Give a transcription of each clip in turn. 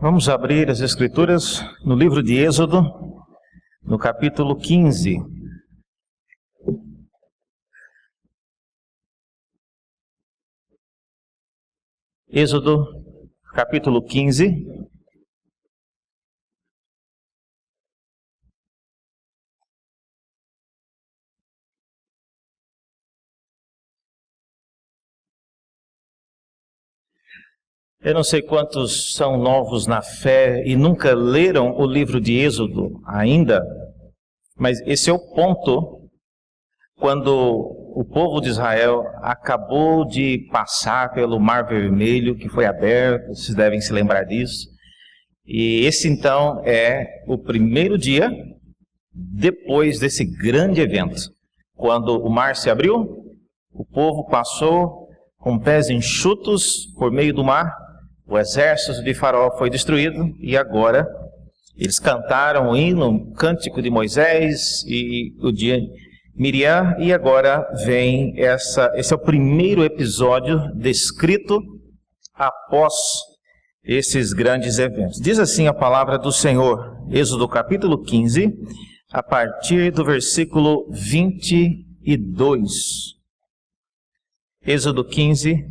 Vamos abrir as Escrituras no livro de Êxodo, no capítulo 15. Êxodo, capítulo 15. Eu não sei quantos são novos na fé e nunca leram o livro de Êxodo ainda, mas esse é o ponto quando o povo de Israel acabou de passar pelo Mar Vermelho, que foi aberto, vocês devem se lembrar disso. E esse então é o primeiro dia depois desse grande evento. Quando o mar se abriu, o povo passou com pés enxutos por meio do mar. O exército de Faraó foi destruído e agora eles cantaram o hino, o cântico de Moisés e o de Miriam, e agora vem esse é o primeiro episódio descrito após esses grandes eventos. Diz assim a palavra do Senhor, Êxodo capítulo 15, a partir do versículo 22. Êxodo 15,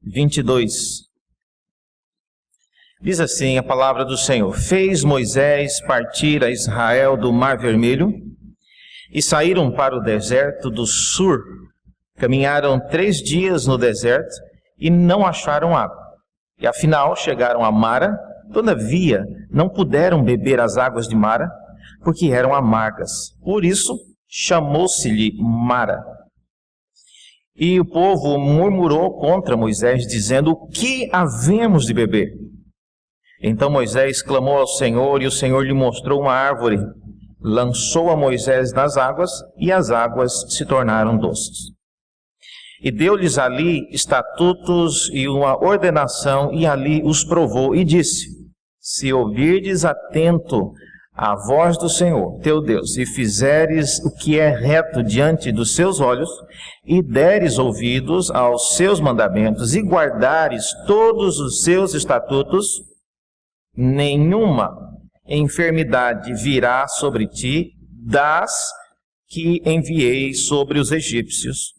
22. Diz assim a palavra do Senhor: Fez Moisés partir a Israel do Mar Vermelho, e saíram para o deserto do Sur. Caminharam 3 dias no deserto, e não acharam água. E afinal chegaram a Mara, todavia não puderam beber as águas de Mara, porque eram amargas. Por isso chamou-se-lhe Mara. E o povo murmurou contra Moisés, dizendo: O que havemos de beber? Então Moisés clamou ao Senhor, e o Senhor lhe mostrou uma árvore. Lançou a Moisés nas águas, e as águas se tornaram doces. E deu-lhes ali estatutos e uma ordenação, e ali os provou, e disse: Se ouvirdes atento a voz do Senhor, teu Deus, e fizeres o que é reto diante dos seus olhos, e deres ouvidos aos seus mandamentos, e guardares todos os seus estatutos, nenhuma enfermidade virá sobre ti das que enviei sobre os egípcios,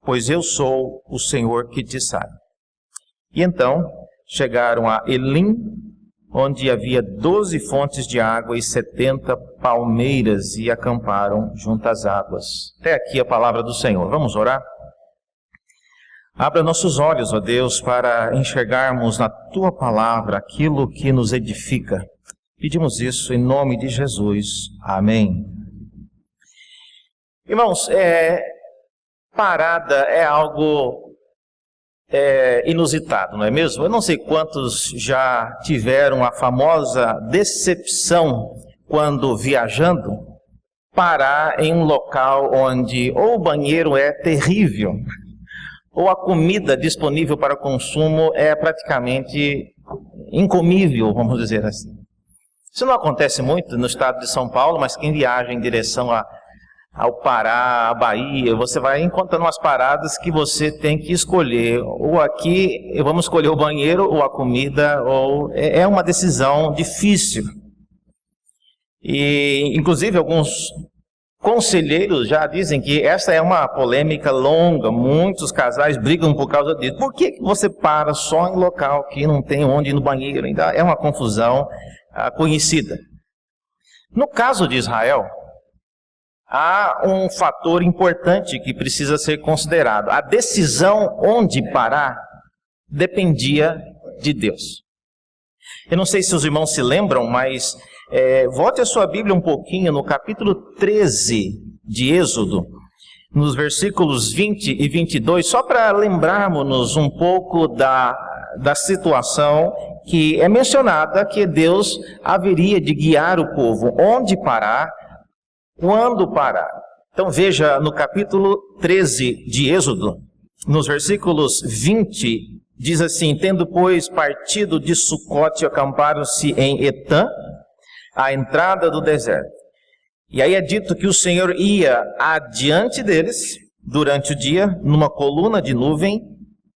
pois eu sou o Senhor que te sara. E então chegaram a Elim, onde havia 12 fontes de água e 70 palmeiras, e acamparam junto às águas. Até aqui a palavra do Senhor. Vamos orar? Abra nossos olhos, ó Deus, para enxergarmos na Tua palavra aquilo que nos edifica. Pedimos isso em nome de Jesus. Amém. Irmãos, parada é algo inusitado, não é mesmo? Eu não sei quantos já tiveram a famosa decepção quando viajando, parar em um local onde ou o banheiro é terrível, ou a comida disponível para consumo é praticamente incomível, vamos dizer assim. Isso não acontece muito no estado de São Paulo, mas quem viaja em direção ao Pará, à Bahia, você vai encontrando umas paradas que você tem que escolher. Ou aqui, vamos escolher o banheiro ou a comida, ou é uma decisão difícil. E, inclusive, alguns conselheiros já dizem que essa é uma polêmica longa, muitos casais brigam por causa disso. Por que você para só em local que não tem onde ir no banheiro? Ainda é uma confusão conhecida. No caso de Israel, há um fator importante que precisa ser considerado. A decisão onde parar dependia de Deus. Eu não sei se os irmãos se lembram, mas volte a sua Bíblia um pouquinho no capítulo 13 de Êxodo, nos versículos 20 e 22, só para lembrarmos um pouco da situação que é mencionada, que Deus haveria de guiar o povo onde parar, quando parar. Então veja no capítulo 13 de Êxodo, nos versículos 20, diz assim: Tendo, pois, partido de Sucote, acamparam-se em Etã, à entrada do deserto. E aí é dito que o Senhor ia adiante deles durante o dia, numa coluna de nuvem,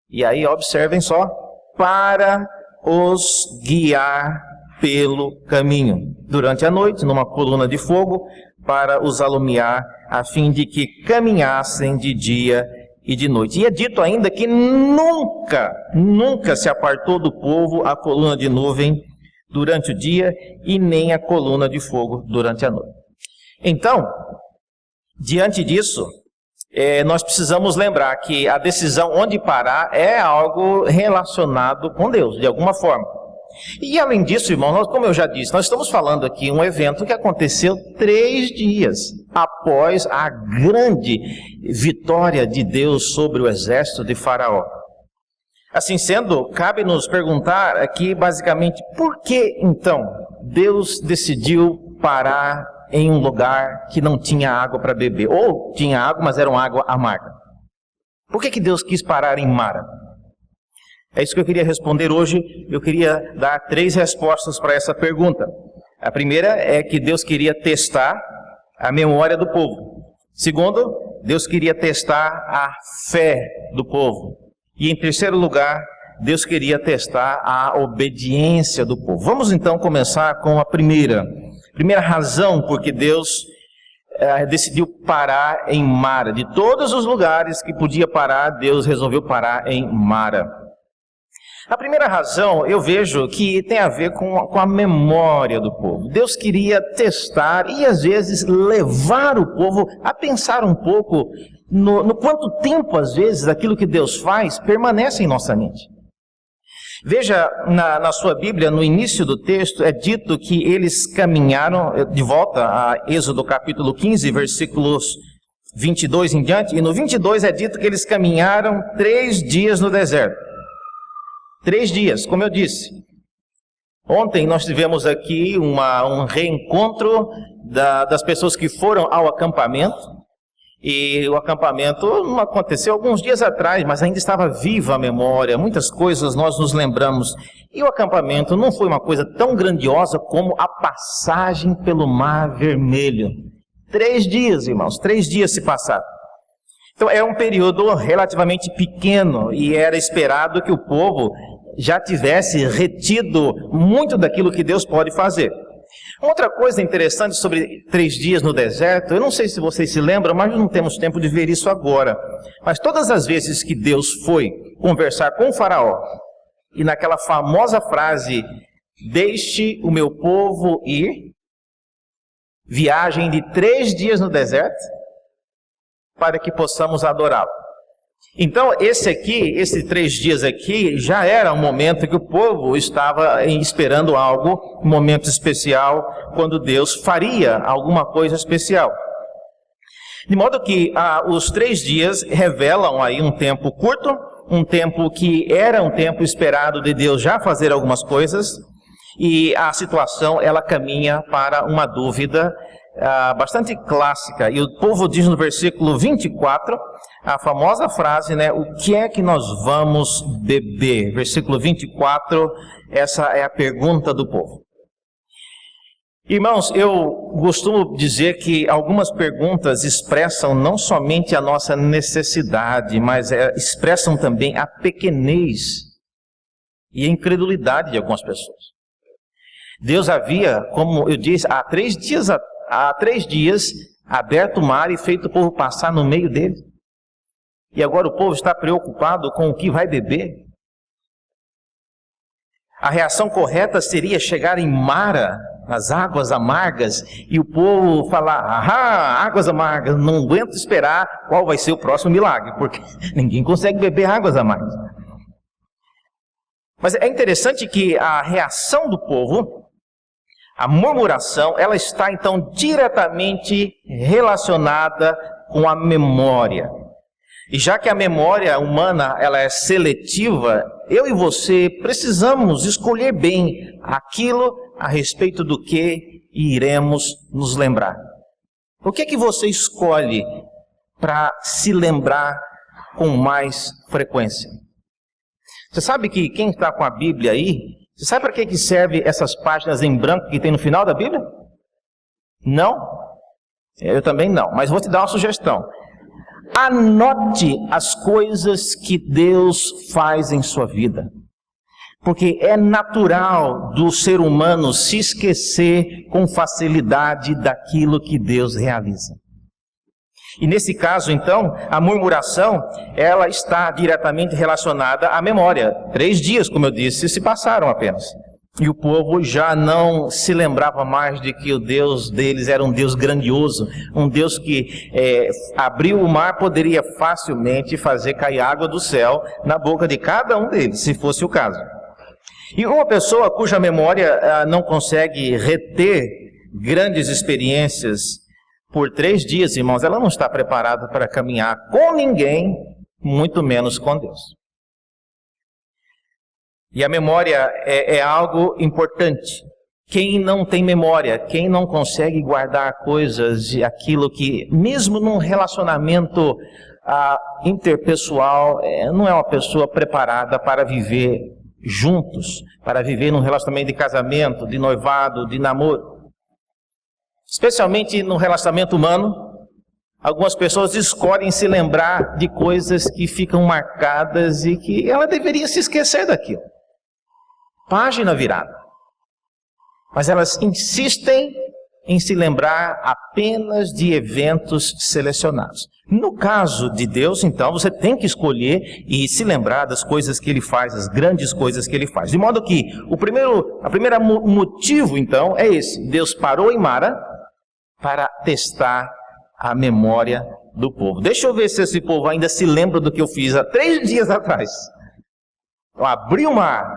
e aí observem só, para os guiar pelo caminho, durante a noite, numa coluna de fogo, para os alumiar, a fim de que caminhassem de dia e de noite. E é dito ainda que nunca se apartou do povo a coluna de nuvem durante o dia e nem a coluna de fogo durante a noite. Então, diante disso, nós precisamos lembrar que a decisão onde parar é algo relacionado com Deus, de alguma forma. E além disso, irmão, como eu já disse, nós estamos falando aqui um evento que aconteceu 3 dias após a grande vitória de Deus sobre o exército de Faraó. Assim sendo, cabe nos perguntar aqui basicamente, por que então Deus decidiu parar em um lugar que não tinha água para beber? Ou tinha água, mas era uma água amarga. Por que Deus quis parar em Mara? É isso que eu queria responder hoje. Eu queria dar 3 respostas para essa pergunta. A primeira é que Deus queria testar a memória do povo. Segundo, Deus queria testar a fé do povo. E em terceiro lugar, Deus queria testar a obediência do povo. Vamos então começar com a primeira razão por que Deus decidiu parar em Mara. De todos os lugares que podia parar, Deus resolveu parar em Mara. A primeira razão eu vejo que tem a ver com a memória do povo. Deus queria testar e às vezes levar o povo a pensar um pouco no quanto tempo às vezes aquilo que Deus faz permanece em nossa mente. Veja na sua Bíblia, no início do texto, é dito que eles caminharam, de volta a Êxodo capítulo 15, versículos 22 em diante, e no 22 é dito que eles caminharam 3 dias no deserto. 3 dias, como eu disse. Ontem nós tivemos aqui um reencontro das pessoas que foram ao acampamento, e o acampamento não aconteceu alguns dias atrás, mas ainda estava viva a memória, muitas coisas nós nos lembramos. E o acampamento não foi uma coisa tão grandiosa como a passagem pelo Mar Vermelho. 3 dias, irmãos, 3 dias se passaram. Então é um período relativamente pequeno e era esperado que o povo já tivesse retido muito daquilo que Deus pode fazer. Outra coisa interessante sobre 3 dias no deserto, eu não sei se vocês se lembram, mas não temos tempo de ver isso agora. Mas todas as vezes que Deus foi conversar com o Faraó, e naquela famosa frase, deixe o meu povo ir, viagem de 3 dias no deserto, para que possamos adorá-lo. Então, esses 3 dias aqui, já era um momento que o povo estava esperando algo, um momento especial, quando Deus faria alguma coisa especial. De modo que os 3 dias revelam aí um tempo curto, um tempo que era um tempo esperado de Deus já fazer algumas coisas, e a situação, ela caminha para uma dúvida bastante clássica. E o povo diz no versículo 24, a famosa frase, né? O que é que nós vamos beber? Versículo 24, essa é a pergunta do povo. Irmãos, eu costumo dizer que algumas perguntas expressam não somente a nossa necessidade, mas expressam também a pequenez e a incredulidade de algumas pessoas. Deus havia, como eu disse, há 3 dias aberto o mar e feito o povo passar no meio dele. E agora o povo está preocupado com o que vai beber. A reação correta seria chegar em Mara, nas águas amargas, e o povo falar, águas amargas, não aguento esperar qual vai ser o próximo milagre, porque ninguém consegue beber águas amargas. Mas é interessante que a reação do povo, a murmuração, ela está então diretamente relacionada com a memória. E já que a memória humana ela é seletiva, eu e você precisamos escolher bem aquilo a respeito do que iremos nos lembrar. O que é que você escolhe para se lembrar com mais frequência? Você sabe que quem está com a Bíblia aí, você sabe para que serve essas páginas em branco que tem no final da Bíblia? Não? Eu também não, mas vou te dar uma sugestão. Anote as coisas que Deus faz em sua vida. Porque é natural do ser humano se esquecer com facilidade daquilo que Deus realiza. E nesse caso, então, a murmuração, ela está diretamente relacionada à memória. 3 dias, como eu disse, se passaram apenas. E o povo já não se lembrava mais de que o Deus deles era um Deus grandioso, um Deus que abriu o mar, poderia facilmente fazer cair água do céu na boca de cada um deles, se fosse o caso. E uma pessoa cuja memória não consegue reter grandes experiências por 3 dias, irmãos, ela não está preparada para caminhar com ninguém, muito menos com Deus. E a memória é algo importante. Quem não tem memória, quem não consegue guardar coisas, aquilo que, mesmo num relacionamento interpessoal, não é uma pessoa preparada para viver juntos, para viver num relacionamento de casamento, de noivado, de namoro. Especialmente no relacionamento humano, algumas pessoas escolhem se lembrar de coisas que ficam marcadas e que ela deveria se esquecer daquilo. Página virada. Mas elas insistem em se lembrar apenas de eventos selecionados. No caso de Deus, então, você tem que escolher e se lembrar das coisas que Ele faz, as grandes coisas que Ele faz. De modo que o primeiro motivo, então, é esse. Deus parou em Mara para testar a memória do povo. Deixa eu ver se esse povo ainda se lembra do que eu fiz há 3 dias atrás. Eu abri o mar,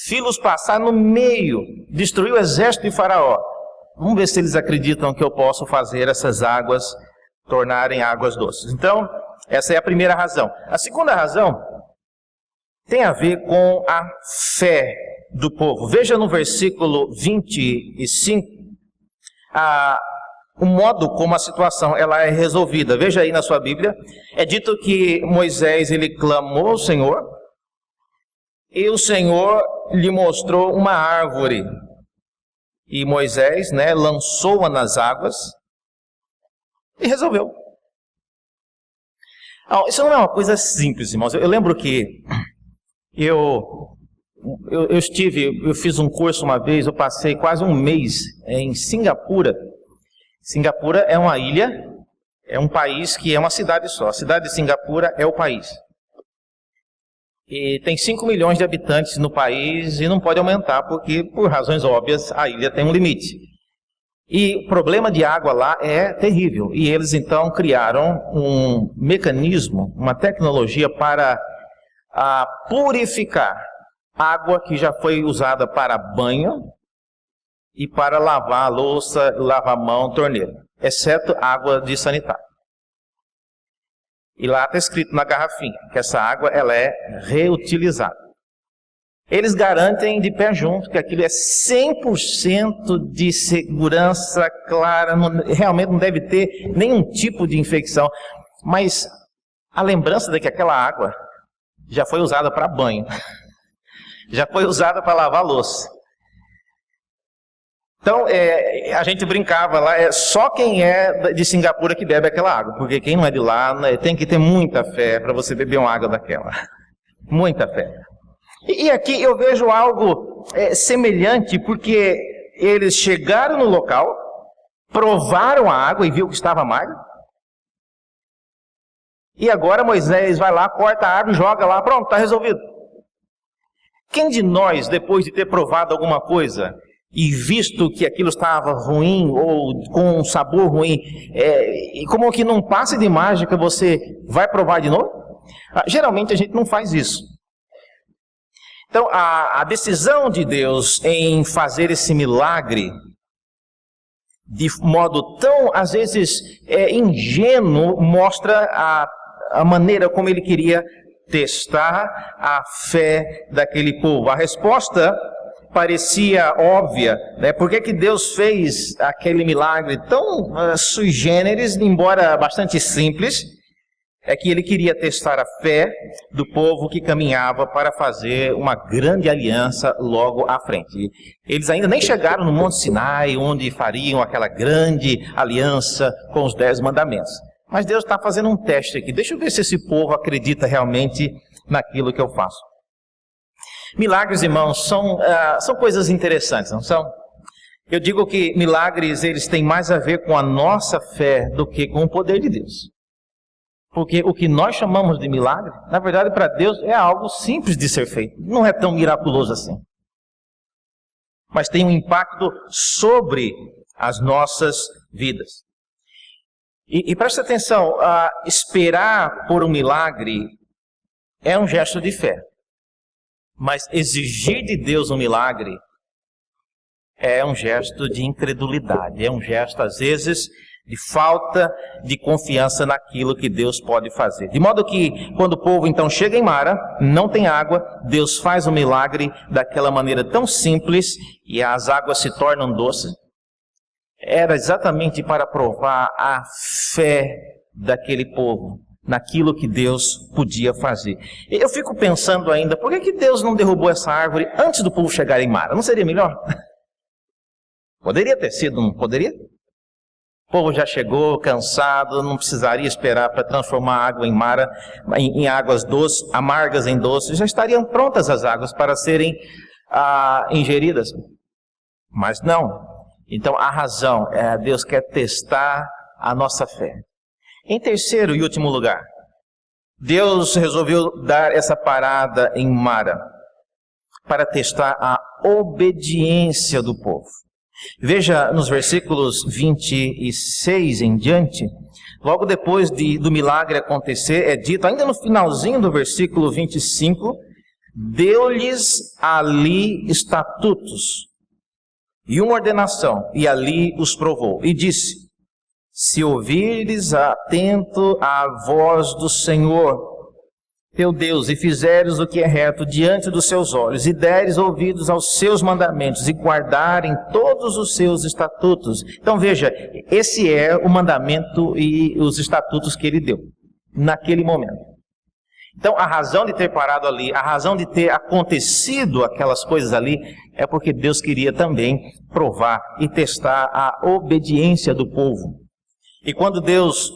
fiz-los passar no meio, destruiu o exército de Faraó. Vamos ver se eles acreditam que eu posso fazer essas águas tornarem águas doces. Então, essa é a primeira razão. A segunda razão tem a ver com a fé do povo. Veja no versículo 25, o modo como a situação ela é resolvida. Veja aí na sua Bíblia, é dito que Moisés ele clamou ao Senhor, e o Senhor lhe mostrou uma árvore. E Moisés, lançou-a nas águas e resolveu. Isso não é uma coisa simples, irmãos. Eu lembro que eu fiz um curso uma vez, eu passei quase um mês em Singapura. Singapura é uma ilha, é um país que é uma cidade só. A cidade de Singapura é o país. E tem 5 milhões de habitantes no país e não pode aumentar porque, por razões óbvias, a ilha tem um limite. E o problema de água lá é terrível. E eles então criaram um mecanismo, uma tecnologia para purificar água que já foi usada para banho e para lavar a louça, lavar a mão, torneira, exceto água de sanitário. E lá está escrito na garrafinha que essa água ela é reutilisada. Eles garantem de pé junto que aquilo é 100% de segurança clara, realmente não deve ter nenhum tipo de infecção. Mas a lembrança de que aquela água já foi usada para banho, já foi usada para lavar a louça. Então, a gente brincava lá, só quem é de Singapura que bebe aquela água, porque quem não é de lá tem que ter muita fé para você beber uma água daquela. Muita fé. E aqui eu vejo algo semelhante, porque eles chegaram no local, provaram a água e viu que estava amarga. E agora Moisés vai lá, corta a água e joga lá, pronto, está resolvido. Quem de nós, depois de ter provado alguma coisa e visto que aquilo estava ruim ou com um sabor ruim, e como que num passe de mágica você vai provar de novo? Geralmente a gente não faz isso. Então a decisão de Deus em fazer esse milagre de modo tão, às vezes, ingênuo, mostra a maneira como ele queria testar a fé daquele povo. A resposta parecia óbvia, né? Por que Deus fez aquele milagre tão sui generis, embora bastante simples? É que ele queria testar a fé do povo que caminhava para fazer uma grande aliança logo à frente. Eles ainda nem chegaram no Monte Sinai, onde fariam aquela grande aliança com os 10 mandamentos. Mas Deus está fazendo um teste aqui. Deixa eu ver se esse povo acredita realmente naquilo que eu faço. Milagres, irmãos, são coisas interessantes, não são? Eu digo que milagres, eles têm mais a ver com a nossa fé do que com o poder de Deus. Porque o que nós chamamos de milagre, na verdade, para Deus é algo simples de ser feito. Não é tão miraculoso assim. Mas tem um impacto sobre as nossas vidas. E preste atenção, esperar por um milagre é um gesto de fé. Mas exigir de Deus um milagre é um gesto de incredulidade. É um gesto, às vezes, de falta de confiança naquilo que Deus pode fazer. De modo que, quando o povo então chega em Mara, não tem água, Deus faz um milagre daquela maneira tão simples e as águas se tornam doces. Era exatamente para provar a fé daquele povo naquilo que Deus podia fazer. Eu fico pensando ainda, por que Deus não derrubou essa árvore antes do povo chegar em Mara? Não seria melhor? Poderia ter sido, não poderia? O povo já chegou cansado, não precisaria esperar para transformar a água em Mara, em águas doces, amargas em doces. Já estariam prontas as águas para serem ingeridas. Mas não. Então a razão é Deus quer testar a nossa fé. Em terceiro e último lugar, Deus resolveu dar essa parada em Mara para testar a obediência do povo. Veja nos versículos 26 em diante, logo depois do milagre acontecer, é dito, ainda no finalzinho do versículo 25, deu-lhes ali estatutos e uma ordenação, e ali os provou, e disse, se ouvires atento à voz do Senhor, teu Deus, e fizeres o que é reto diante dos seus olhos, e deres ouvidos aos seus mandamentos, e guardarem todos os seus estatutos. Então veja, esse é o mandamento e os estatutos que ele deu, naquele momento. Então a razão de ter parado ali, a razão de ter acontecido aquelas coisas ali, é porque Deus queria também provar e testar a obediência do povo. E quando Deus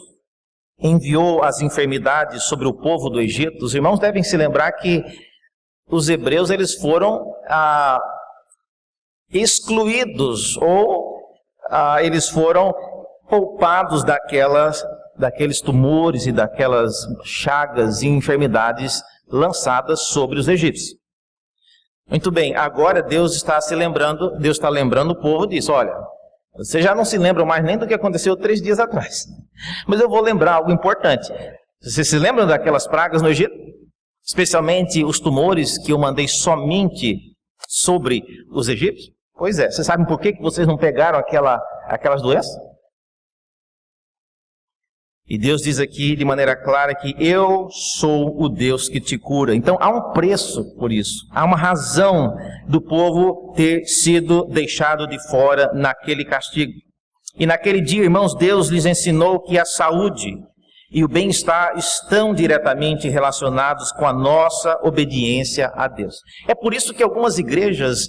enviou as enfermidades sobre o povo do Egito, os irmãos devem se lembrar que os hebreus eles foram excluídos ou eles foram poupados daqueles tumores e daquelas chagas e enfermidades lançadas sobre os egípcios. Muito bem, agora Deus está lembrando o povo disso, olha, vocês já não se lembram mais nem do que aconteceu 3 dias atrás. Mas eu vou lembrar algo importante. Vocês se lembram daquelas pragas no Egito? Especialmente os tumores que eu mandei somente sobre os egípcios? Pois é, vocês sabem por que vocês não pegaram aquelas doenças? E Deus diz aqui de maneira clara que eu sou o Deus que te cura. Então há um preço por isso. Há uma razão do povo ter sido deixado de fora naquele castigo. E naquele dia, irmãos, Deus lhes ensinou que a saúde e o bem-estar estão diretamente relacionados com a nossa obediência a Deus. É por isso que algumas igrejas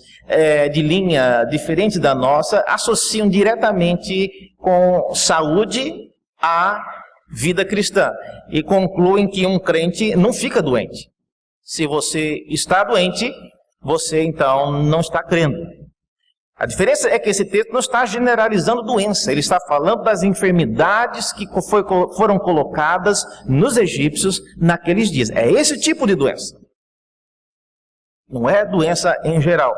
de linha diferente da nossa associam diretamente com saúde a vida cristã e concluem que um crente não fica doente. Se você está doente, você então não está crendo. A diferença é que esse texto não está generalizando doença, ele está falando das enfermidades que foram colocadas nos egípcios naqueles dias. É esse tipo de doença. Não é doença em geral.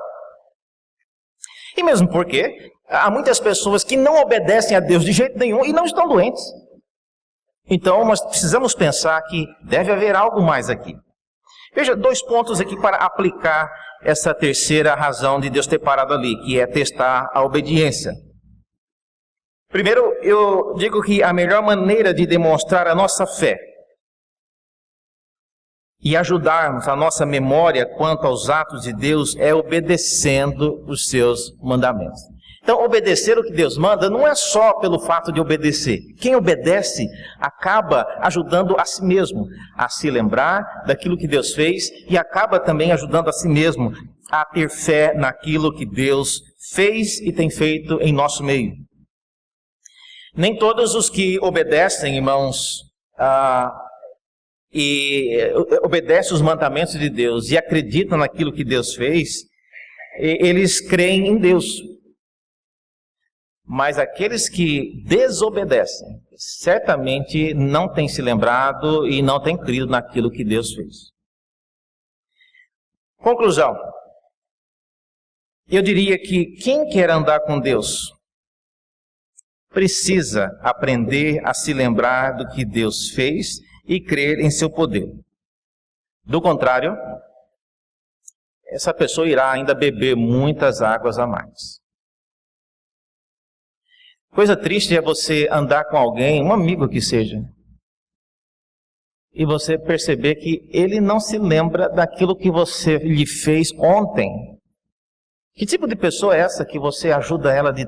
E mesmo porque há muitas pessoas que não obedecem a Deus de jeito nenhum e não estão doentes. Então, nós precisamos pensar que deve haver algo mais aqui. Veja, 2 pontos aqui para aplicar essa terceira razão de Deus ter parado ali, que é testar a obediência. Primeiro, eu digo que a melhor maneira de demonstrar a nossa fé e ajudarmos a nossa memória quanto aos atos de Deus é obedecendo os seus mandamentos. Então, obedecer o que Deus manda não é só pelo fato de obedecer. Quem obedece acaba ajudando a si mesmo a se lembrar daquilo que Deus fez e acaba também ajudando a si mesmo a ter fé naquilo que Deus fez e tem feito em nosso meio. Nem todos os que obedecem, irmãos, e obedecem os mandamentos de Deus e acreditam naquilo que Deus fez, eles creem em Deus. Mas aqueles que desobedecem, certamente não têm se lembrado e não têm crido naquilo que Deus fez. Conclusão. Eu diria que quem quer andar com Deus precisa aprender a se lembrar do que Deus fez e crer em seu poder. Do contrário, essa pessoa irá ainda beber muitas águas a mais. Coisa triste é você andar com alguém, um amigo que seja, e você perceber que ele não se lembra daquilo que você lhe fez ontem. Que tipo de pessoa é essa que você ajuda ela de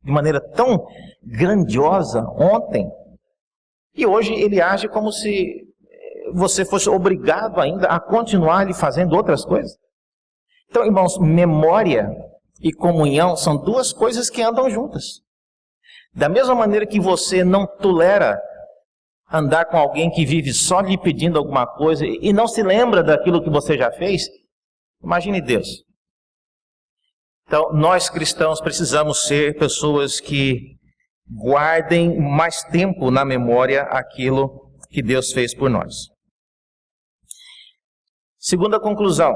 maneira tão grandiosa ontem, e hoje ele age como se você fosse obrigado ainda a continuar lhe fazendo outras coisas? Então, irmãos, memória e comunhão são duas coisas que andam juntas. Da mesma maneira que você não tolera andar com alguém que vive só lhe pedindo alguma coisa e não se lembra daquilo que você já fez, imagine Deus. Então, nós cristãos precisamos ser pessoas que guardem mais tempo na memória aquilo que Deus fez por nós. Segunda conclusão.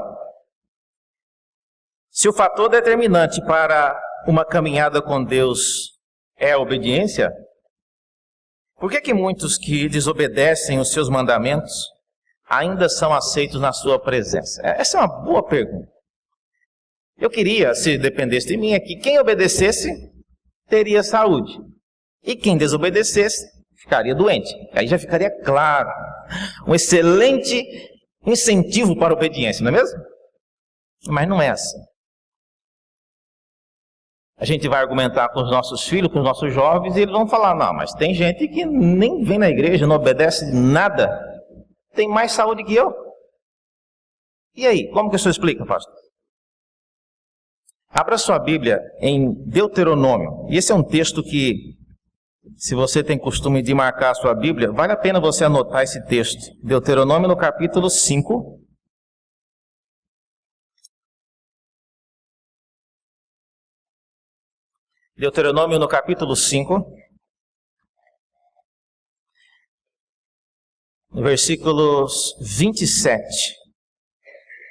Se o fator determinante para uma caminhada com Deus é a obediência, por que muitos que desobedecem os seus mandamentos ainda são aceitos na sua presença? Essa é uma boa pergunta. Eu queria, se dependesse de mim, que quem obedecesse teria saúde. E quem desobedecesse ficaria doente. Aí já ficaria claro. Um excelente incentivo para a obediência, não é mesmo? Mas não é assim. A gente vai argumentar com os nossos filhos, com os nossos jovens, e eles vão falar, não, mas tem gente que nem vem na igreja, não obedece nada, tem mais saúde que eu. E aí, como que o senhor explica, pastor? Abra sua Bíblia em Deuteronômio, e esse é um texto que, se você tem costume de marcar a sua Bíblia, vale a pena você anotar esse texto. Deuteronômio no capítulo 5. Deuteronômio no capítulo 5, no versículos 27.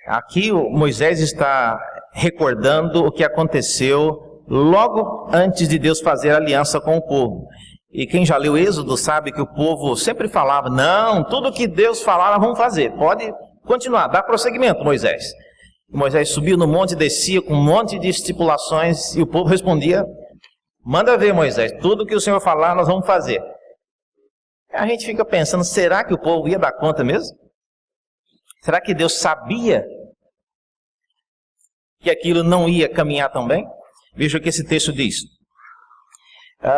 Aqui Moisés está recordando o que aconteceu logo antes de Deus fazer aliança com o povo. E quem já leu Êxodo sabe que o povo sempre falava, não, tudo que Deus falar nós vamos fazer, pode continuar, dá prosseguimento, Moisés. Moisés subiu no monte e descia com um monte de estipulações e o povo respondia, manda ver, Moisés, tudo que o Senhor falar nós vamos fazer. A gente fica pensando, será que o povo ia dar conta mesmo? Será que Deus sabia que aquilo não ia caminhar tão bem? Veja o que esse texto diz.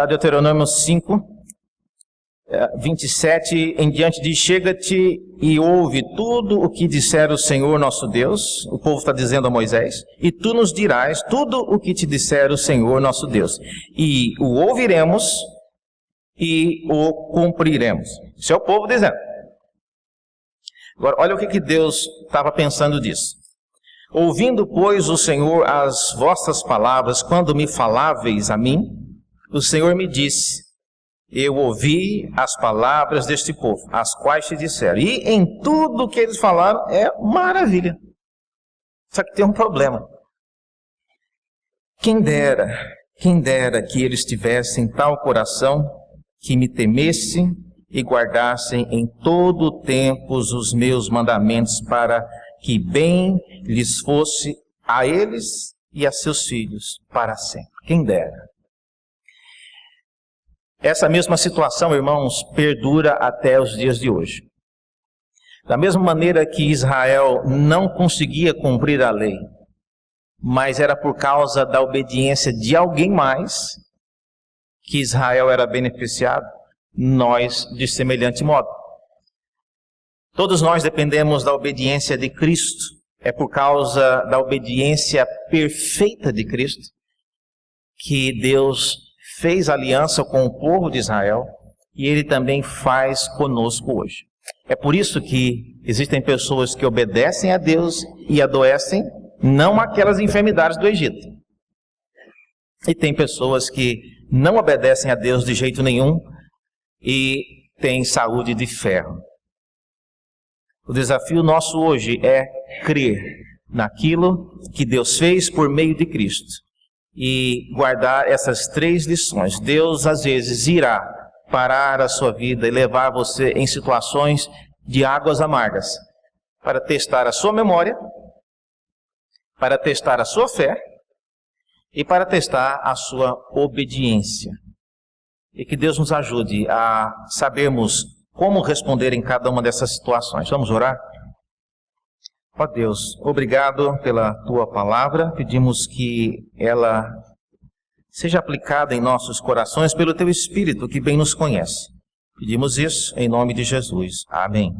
Deuteronômio 5, 27 em diante diz, chega-te e ouve tudo o que disser o Senhor nosso Deus, o povo está dizendo a Moisés, e tu nos dirás tudo o que te disser o Senhor nosso Deus, e o ouviremos e o cumpriremos. Isso é o povo dizendo. Agora, olha o que Deus estava pensando disso. Ouvindo, pois, o Senhor as vossas palavras, quando me faláveis a mim, o Senhor me disse, eu ouvi as palavras deste povo, as quais te disseram. E em tudo que eles falaram é maravilha. Só que tem um problema. Quem dera que eles tivessem tal coração que me temessem e guardassem em todo o tempo os meus mandamentos, para que bem lhes fosse a eles e a seus filhos para sempre. Quem dera. Essa mesma situação, irmãos, perdura até os dias de hoje. Da mesma maneira que Israel não conseguia cumprir a lei, mas era por causa da obediência de alguém mais que Israel era beneficiado, nós de semelhante modo. Todos nós dependemos da obediência de Cristo. É por causa da obediência perfeita de Cristo que Deus fez aliança com o povo de Israel e Ele também faz conosco hoje. É por isso que existem pessoas que obedecem a Deus e adoecem, não aquelas enfermidades do Egito. E tem pessoas que não obedecem a Deus de jeito nenhum e têm saúde de ferro. O desafio nosso hoje é crer naquilo que Deus fez por meio de Cristo e guardar essas 3 lições. Deus às vezes irá parar a sua vida e levar você em situações de águas amargas para testar a sua memória, para testar a sua fé e para testar a sua obediência. E que Deus nos ajude a sabermos como responder em cada uma dessas situações. Vamos orar? Ó Deus, obrigado pela Tua palavra. Pedimos que ela seja aplicada em nossos corações pelo Teu Espírito, que bem nos conhece. Pedimos isso em nome de Jesus. Amém.